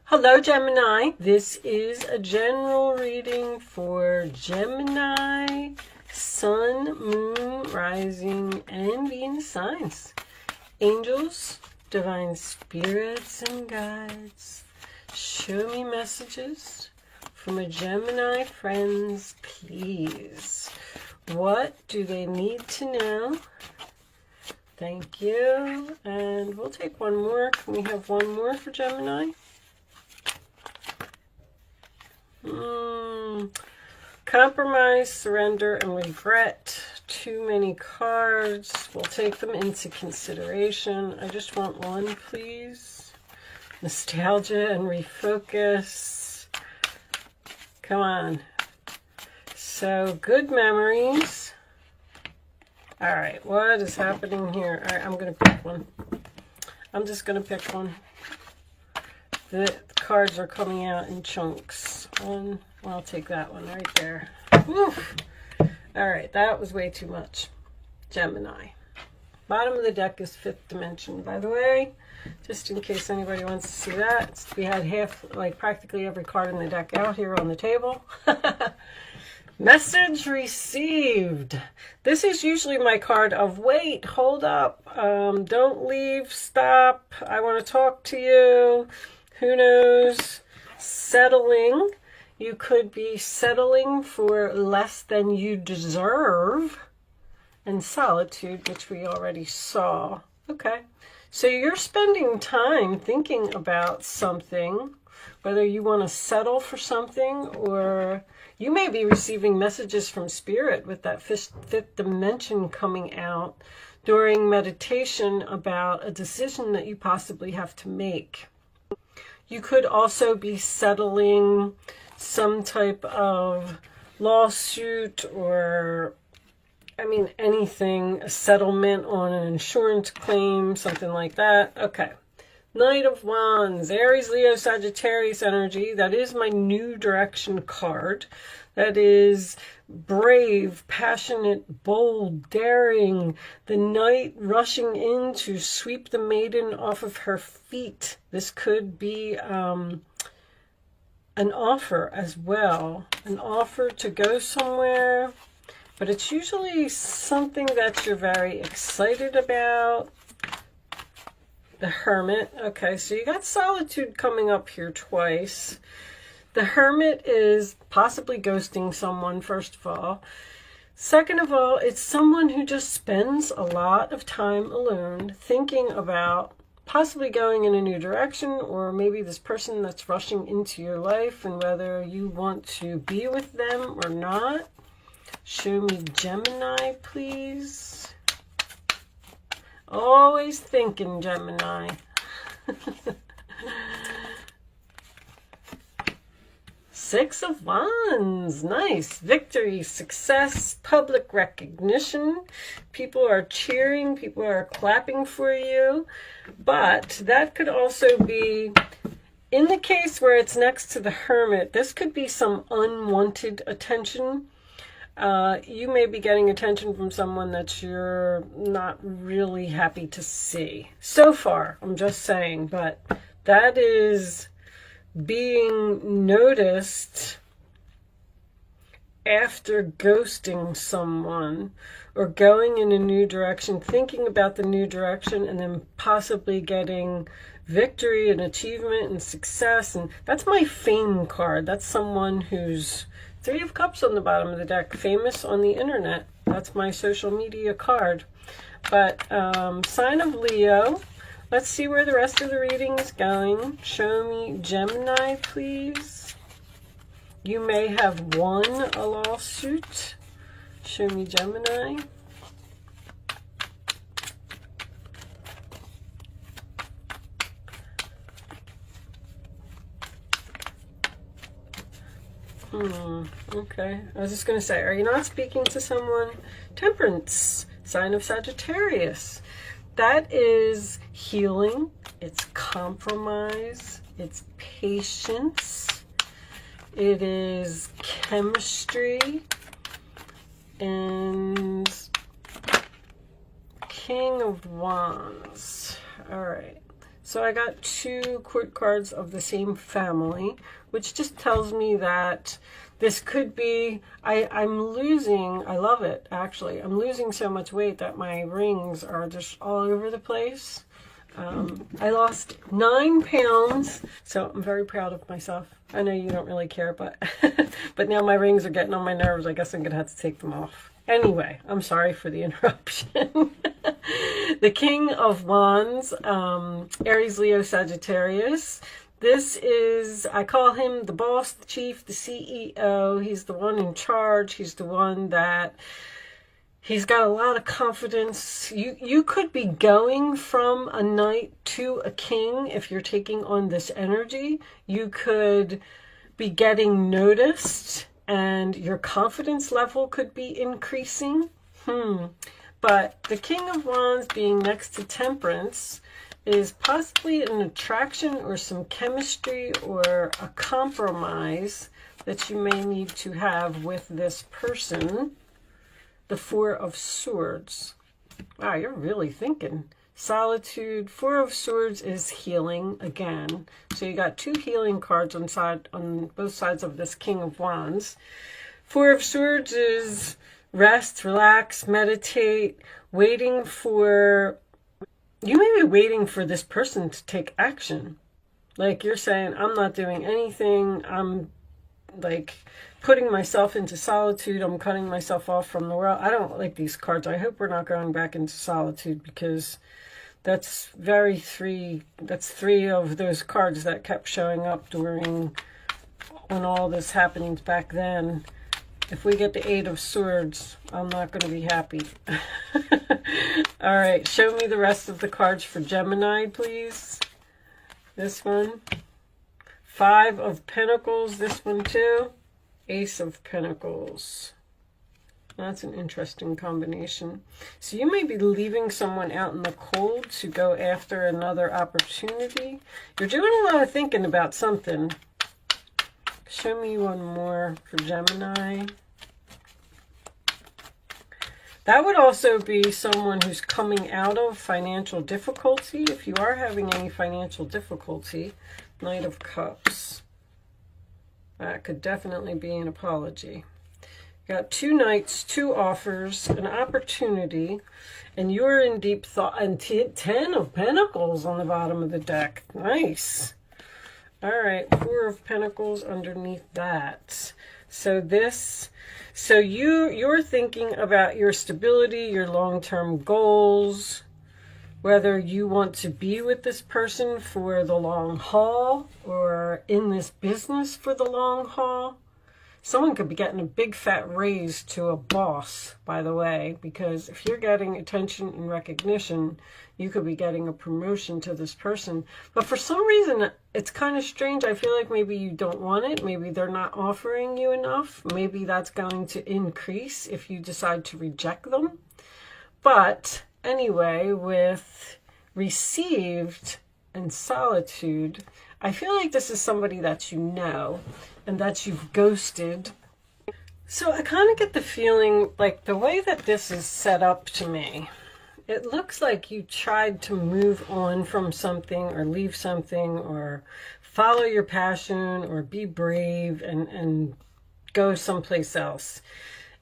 Hello, Gemini. This is a general reading for Gemini, Sun, Moon, Rising, and Venus signs. Angels, divine spirits, and guides, show me messages for my Gemini friends, please. What do they need to know? Thank you. And we'll take one more. Can we have one more for Gemini? Compromise, surrender, and regret. Too many cards. We'll take them into consideration. I just want one, please. Nostalgia and refocus. Come on. So, good memories. All right, what is happening here? All right, I'm going to pick one. I'm just going to pick one. The cards are coming out in chunks. One, well, I'll take that one right there. Woo. All right, that was way too much. Gemini. Bottom of the deck is fifth dimension, by the way, just in case anybody wants to see that. We had practically every card in the deck out here on the table. Message received. This is usually my card of wait, hold up, don't leave, stop, I want to talk to you. Who knows? Settling. You could be settling for less than you deserve. And solitude, which we already saw. Okay. So you're spending time thinking about something, whether you want to settle for something, or you may be receiving messages from spirit with that fifth dimension coming out during meditation about a decision that you possibly have to make. You could also be settling some type of lawsuit or, anything, a settlement on an insurance claim, something like that. Okay. Knight of Wands, Aries, Leo, Sagittarius energy. That is my new direction card. That is brave, passionate, bold, daring. The knight rushing in to sweep the maiden off of her feet. This could be an offer as well. An offer to go somewhere. But it's usually something that you're very excited about. The Hermit. Okay, so you got solitude coming up here twice. The Hermit is possibly ghosting someone, first of all. Second of all, it's someone who just spends a lot of time alone thinking about possibly going in a new direction, or maybe this person that's rushing into your life and whether you want to be with them or not. Show me Gemini, please. Always thinking, Gemini. Six of Wands. Nice. Victory, success, public recognition. People are cheering. People are clapping for you. But that could also be, in the case where it's next to the Hermit, this could be some unwanted attention. You may be getting attention from someone that you're not really happy to see. So far, I'm just saying, but that is being noticed after ghosting someone or going in a new direction, thinking about the new direction, and then possibly getting victory and achievement and success. And that's my fame card. That's someone who's Three of Cups on the bottom of the deck, famous on the internet. That's my social media card. But sign of Leo. Let's see where the rest of the reading is going. Show me Gemini, please. You may have won a lawsuit. Show me Gemini. Okay. I was just going to say, are you not speaking to someone? Temperance, sign of Sagittarius. That is healing. It's compromise. It's patience. It is chemistry. And King of Wands. All right. So I got 2 court cards of the same family, which just tells me that this could be, I'm losing, I love it actually, I'm losing so much weight that my rings are just all over the place. I lost 9 pounds, so I'm very proud of myself. I know you don't really care, but but now my rings are getting on my nerves. I guess I'm gonna have to take them off. Anyway, I'm sorry for the interruption. The King of Wands, Aries, Leo, Sagittarius. This is, I call him the boss, the chief, the CEO. He's the one in charge. He's the one that, he's got a lot of confidence. You could be going from a knight to a king if you're taking on this energy. You could be getting noticed and your confidence level could be increasing. But the King of Wands being next to Temperance is possibly an attraction or some chemistry or a compromise that you may need to have with this person. The 4 of Swords. Wow, you're really thinking. Solitude. 4 of Swords is healing again. So you got 2 healing cards on both sides of this King of Wands. 4 of Swords is rest, relax, meditate, waiting for, you may be waiting for this person to take action. Like you're saying, I'm not doing anything. I'm like putting myself into solitude. I'm cutting myself off from the world. I don't like these cards. I hope we're not going back into solitude, because that's that's 3 of those cards that kept showing up during when all this happened back then. If we get the 8 of Swords, I'm not going to be happy. All right, show me the rest of the cards for Gemini, please. This one. 5 of Pentacles, this one too. Ace of Pentacles. That's an interesting combination. So you may be leaving someone out in the cold to go after another opportunity. You're doing a lot of thinking about something. Show me one more for Gemini. That would also be someone who's coming out of financial difficulty. If you are having any financial difficulty, Knight of Cups. That could definitely be an apology. Got 2 knights, 2 offers, an opportunity, and you're in deep thought. And 10 of Pentacles on the bottom of the deck. Nice. All right, 4 of Pentacles underneath that. So you're thinking about your stability, your long-term goals, whether you want to be with this person for the long haul or in this business for the long haul. Someone could be getting a big fat raise to a boss, by the way, because if you're getting attention and recognition, you could be getting a promotion to this person. But for some reason, it's kind of strange. I feel like maybe you don't want it. Maybe they're not offering you enough. Maybe that's going to increase if you decide to reject them. But anyway, with received and solitude, I feel like this is somebody that you know and that you've ghosted. So I kind of get the feeling like the way that this is set up to me, it looks like you tried to move on from something or leave something or follow your passion or be brave and go someplace else.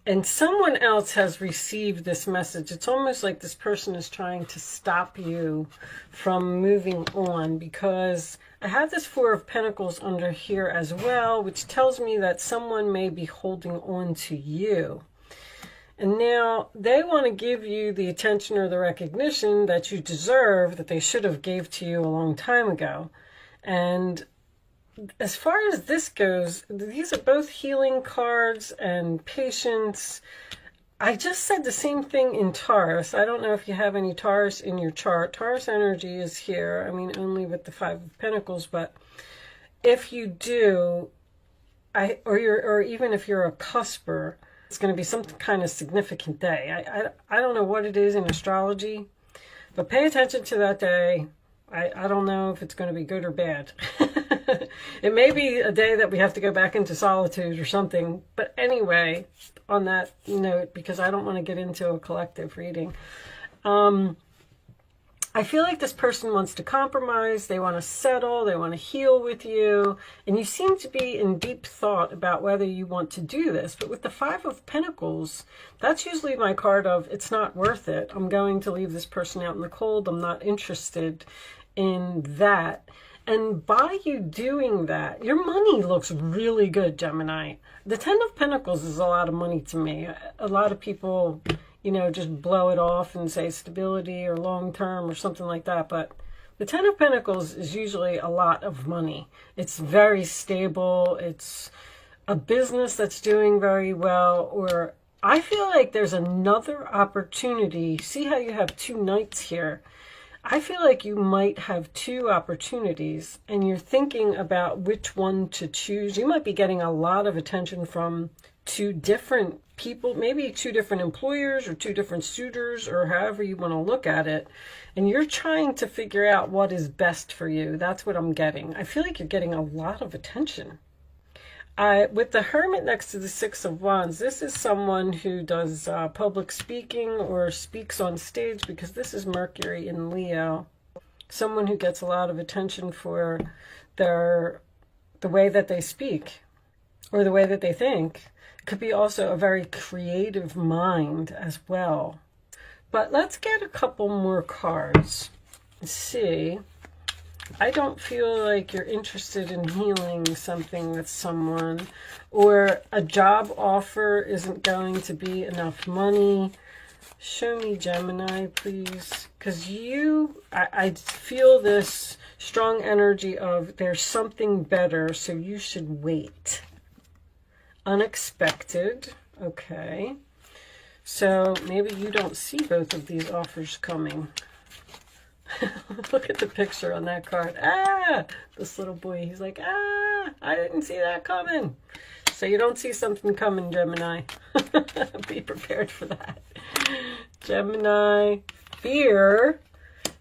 And someone else has received this message. It's almost like this person is trying to stop you from moving on, because I have this 4 of Pentacles under here as well, which tells me that someone may be holding on to you. And now they want to give you the attention or the recognition that you deserve, that they should have gave to you a long time ago. And as far as this goes, these are both healing cards and patience. I just said the same thing in Taurus. I don't know if you have any Taurus in your chart. Taurus energy is here. I mean, only with the 5 of Pentacles, but if you do, or even if you're a cusper, it's going to be some kind of significant day. I don't know what it is in astrology, but pay attention to that day. I don't know if it's going to be good or bad. It may be a day that we have to go back into solitude or something. But anyway, on that note, because I don't want to get into a collective reading, I feel like this person wants to compromise, they want to settle, they want to heal with you, and you seem to be in deep thought about whether you want to do this. But with the Five of Pentacles, that's usually my card of it's not worth it. I'm going to leave this person out in the cold. I'm not interested in that. And by you doing that, your money looks really good, Gemini. The Ten of Pentacles is a lot of money to me. A lot of people, you know, just blow it off and say stability or long term or something like that. But the Ten of Pentacles is usually a lot of money. It's very stable. It's a business that's doing very well. Or I feel like there's another opportunity. See how you have two knights here? I feel like you might have two opportunities and you're thinking about which one to choose. You might be getting a lot of attention from two different people, maybe two different employers or two different suitors or however you want to look at it. And you're trying to figure out what is best for you. That's what I'm getting. I feel like you're getting a lot of attention. With the Hermit next to the Six of Wands, this is someone who does public speaking or speaks on stage, because this is Mercury in Leo. Someone who gets a lot of attention for the way that they speak or the way that they think. It could be also a very creative mind as well. But let's get a couple more cards. Let's see. I don't feel like you're interested in healing something with someone, or a job offer isn't going to be enough money. Show me, Gemini, please. Because I feel this strong energy of there's something better, so you should wait. Unexpected. Okay. So maybe you don't see both of these offers coming. Look at the picture on that card. Ah, this little boy, he's like, ah, I didn't see that coming. So you don't see something coming, Gemini. Be prepared for that. Gemini, fear.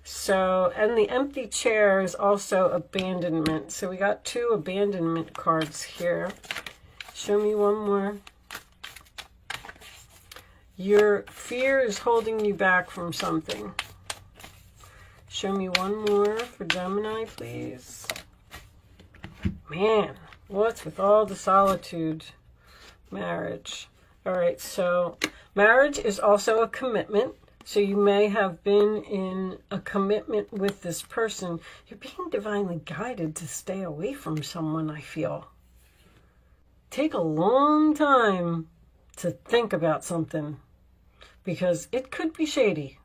So, and the empty chair is also abandonment. So we got two abandonment cards here. Show me one more. Your fear is holding you back from something. Show me one more for Gemini, please. Man, what's with all the solitude? Marriage. All right, so marriage is also a commitment. So you may have been in a commitment with this person. You're being divinely guided to stay away from someone, I feel. Take a long time to think about something, because it could be shady.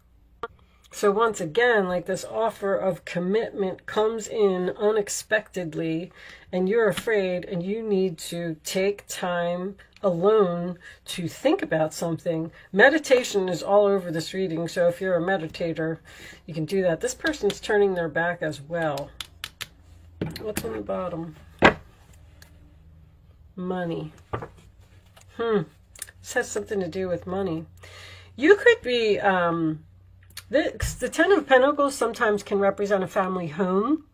So once again, like this offer of commitment comes in unexpectedly and you're afraid and you need to take time alone to think about something. Meditation is all over this reading. So if you're a meditator, you can do that. This person's turning their back as well. What's on the bottom? Money. This has something to do with money. You could be... The Ten of Pentacles sometimes can represent a family home.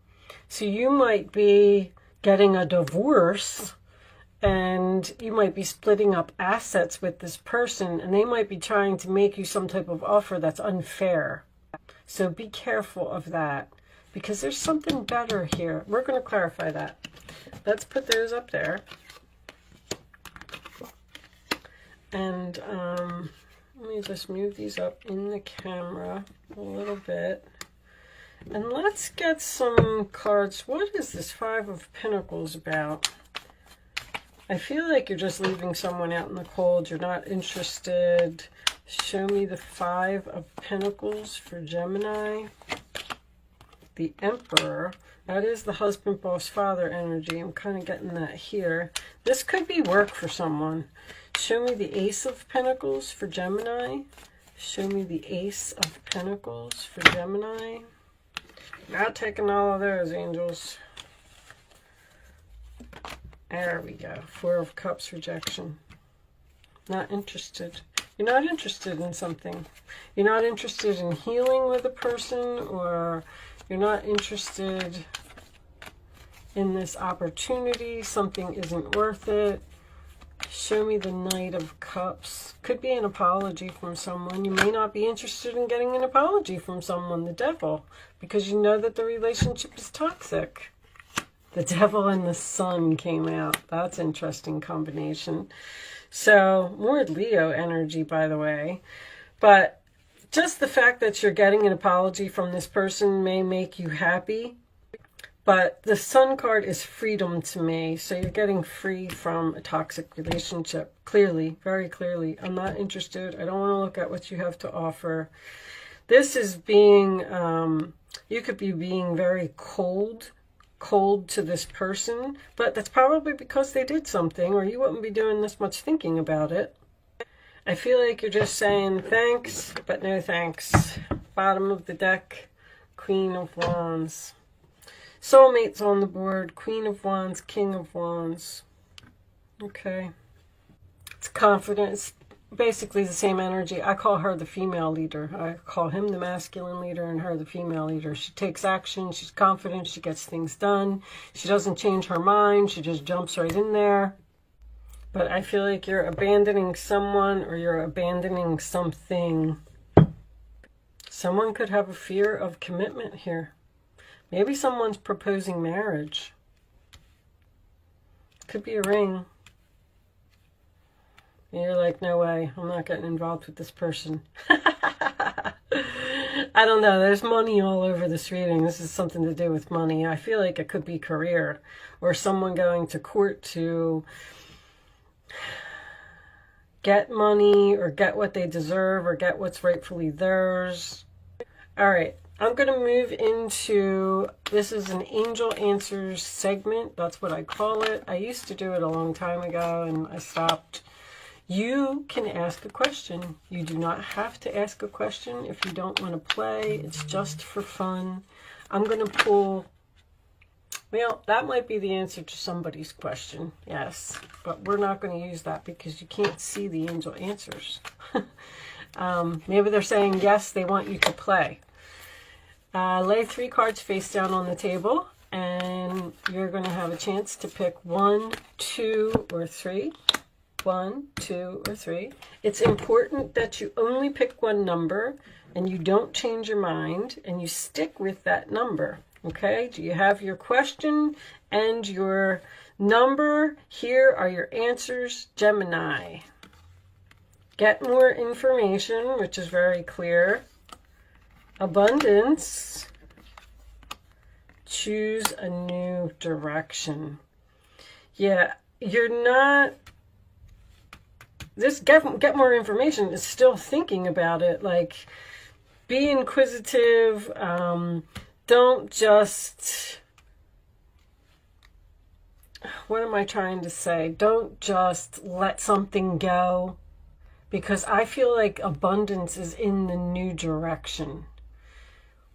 So you might be getting a divorce and you might be splitting up assets with this person, and they might be trying to make you some type of offer that's unfair. So be careful of that, because there's something better here. We're going to clarify that. Let's put those up there. And let me just move these up in the camera a little bit. And let's get some cards. What is this Five of Pentacles about? I feel like you're just leaving someone out in the cold. You're not interested. Show me the Five of Pentacles for Gemini. The Emperor. That is the husband, boss, father energy. I'm kind of getting that here. This could be work for someone. Show me the Ace of Pentacles for Gemini. Show me the Ace of Pentacles for Gemini. Not taking all of those, angels. There we go. Four of Cups, rejection. Not interested. You're not interested in something. You're not interested in healing with a person, or you're not interested in this opportunity. Something isn't worth it. Show me the Knight of Cups. Could be an apology from someone. You may not be interested in getting an apology from someone, the devil, because you know that the relationship is toxic. The devil and the sun came out. That's an interesting combination. So, more Leo energy, by the way. But just the fact that you're getting an apology from this person may make you happy. But the sun card is freedom to me. So you're getting free from a toxic relationship. Clearly, very clearly. I'm not interested. I don't want to look at what you have to offer. This is being, you could be being very cold to this person. But that's probably because they did something, or you wouldn't be doing this much thinking about it. I feel like you're just saying thanks, but no thanks. Bottom of the deck, Queen of Wands. Soulmates on the board, Queen of Wands, King of Wands. Okay. It's confidence. Basically the same energy. I call her the female leader. I call him the masculine leader and her the female leader. She takes action. She's confident. She gets things done. She doesn't change her mind. She just jumps right in there. But I feel like you're abandoning someone or you're abandoning something. Someone could have a fear of commitment here. Maybe someone's proposing marriage. Could be a ring. And you're like, no way, I'm not getting involved with this person. I don't know, there's money all over this reading. This is something to do with money. I feel like it could be career or someone going to court to get money or get what they deserve or get what's rightfully theirs. All right. I'm going to move into, this is an Angel Answers segment. That's what I call it. I used to do it a long time ago and I stopped. You can ask a question. You do not have to ask a question if you don't want to play. It's just for fun. I'm going to pull, well, that might be the answer to somebody's question. Yes, but we're not going to use that because you can't see the angel answers. Maybe they're saying, yes, they want you to play. Lay 3 cards face down on the table, and you're going to have a chance to pick 1, 2, or 3. 1, 2, or 3. It's important that you only pick one number, and you don't change your mind, and you stick with that number. Okay? Do you have your question and your number? Here are your answers, Gemini. Get more information, which is very clear. Abundance. Choose a new direction. Yeah, you're not, this get more information is still thinking about it. Like, be inquisitive. Don't just, what am I trying to say? Don't just let something go, because I feel like abundance is in the new direction.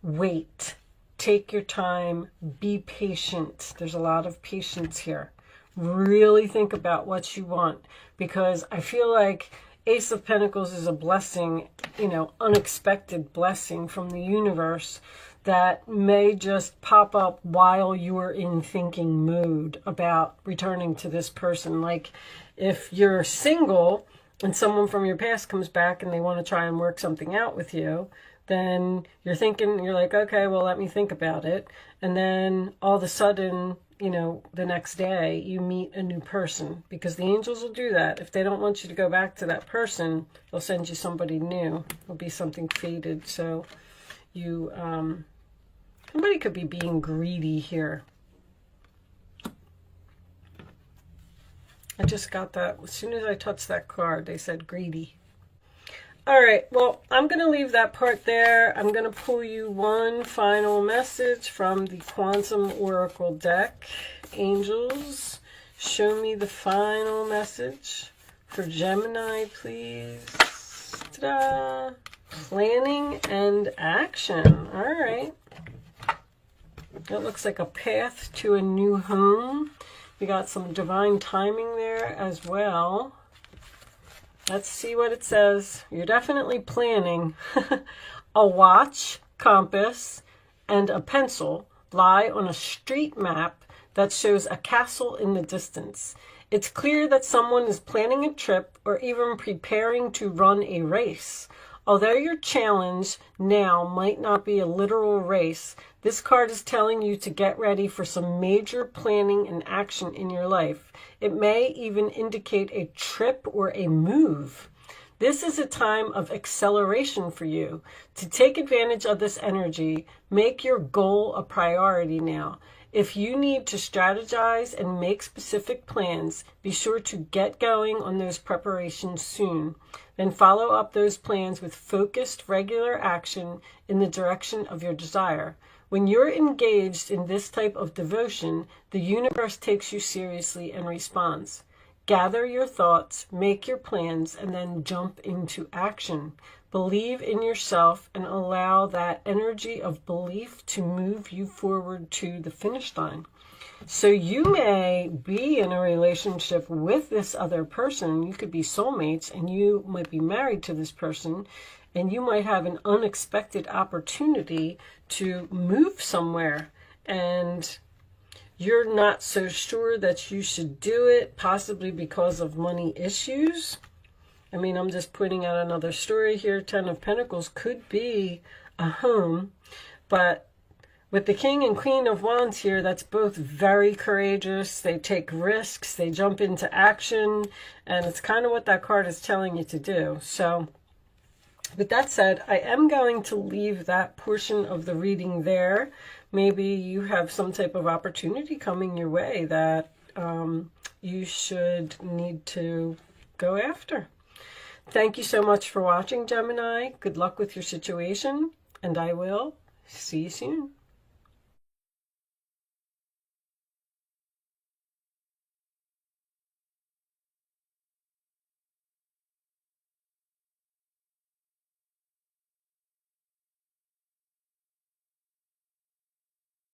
Wait, take your time, be patient. There's a lot of patience here. Really think about what you want, because I feel like Ace of Pentacles is a blessing, you know, unexpected blessing from the universe that may just pop up while you're in thinking mood about returning to this person. Like if you're single and someone from your past comes back and they want to try and work something out with you, then you're thinking, you're like, okay, well, let me think about it. And then all of a sudden, you know, the next day you meet a new person, because the angels will do that. If they don't want you to go back to that person, they'll send you somebody new. It'll be something faded. So you, somebody could be being greedy here. I just got that. As soon as I touched that card, they said greedy. All right, well, I'm going to leave that part there. I'm going to pull you one final message from the Quantum Oracle deck. Angels, show me the final message for Gemini, please. Ta-da! Planning and action. All right. That looks like a path to a new home. We got some divine timing there as well. Let's see what it says. You're definitely planning. A watch, compass, and a pencil lie on a street map that shows a castle in the distance. It's clear that someone is planning a trip or even preparing to run a race. Although your challenge now might not be a literal race, this card is telling you to get ready for some major planning and action in your life. It may even indicate a trip or a move. This is a time of acceleration for you. To take advantage of this energy, make your goal a priority now. If you need to strategize and make specific plans, be sure to get going on those preparations soon. Then follow up those plans with focused, regular action in the direction of your desire. When you're engaged in this type of devotion, the universe takes you seriously and responds. Gather your thoughts, make your plans, and then jump into action. Believe in yourself and allow that energy of belief to move you forward to the finish line. So you may be in a relationship with this other person. You could be soulmates, and you might be married to this person, and you might have an unexpected opportunity to move somewhere, and you're not so sure that you should do it, possibly because of money issues. I mean, I'm just pointing out another story here. 10 of Pentacles could be a home, but with the King and Queen of Wands here, that's both very courageous. They take risks, they jump into action, and it's kind of what that card is telling you to do. So with that said, I am going to leave that portion of the reading there. Maybe you have some type of opportunity coming your way that you should need to go after. Thank you so much for watching, Gemini. Good luck with your situation, and I will see you soon.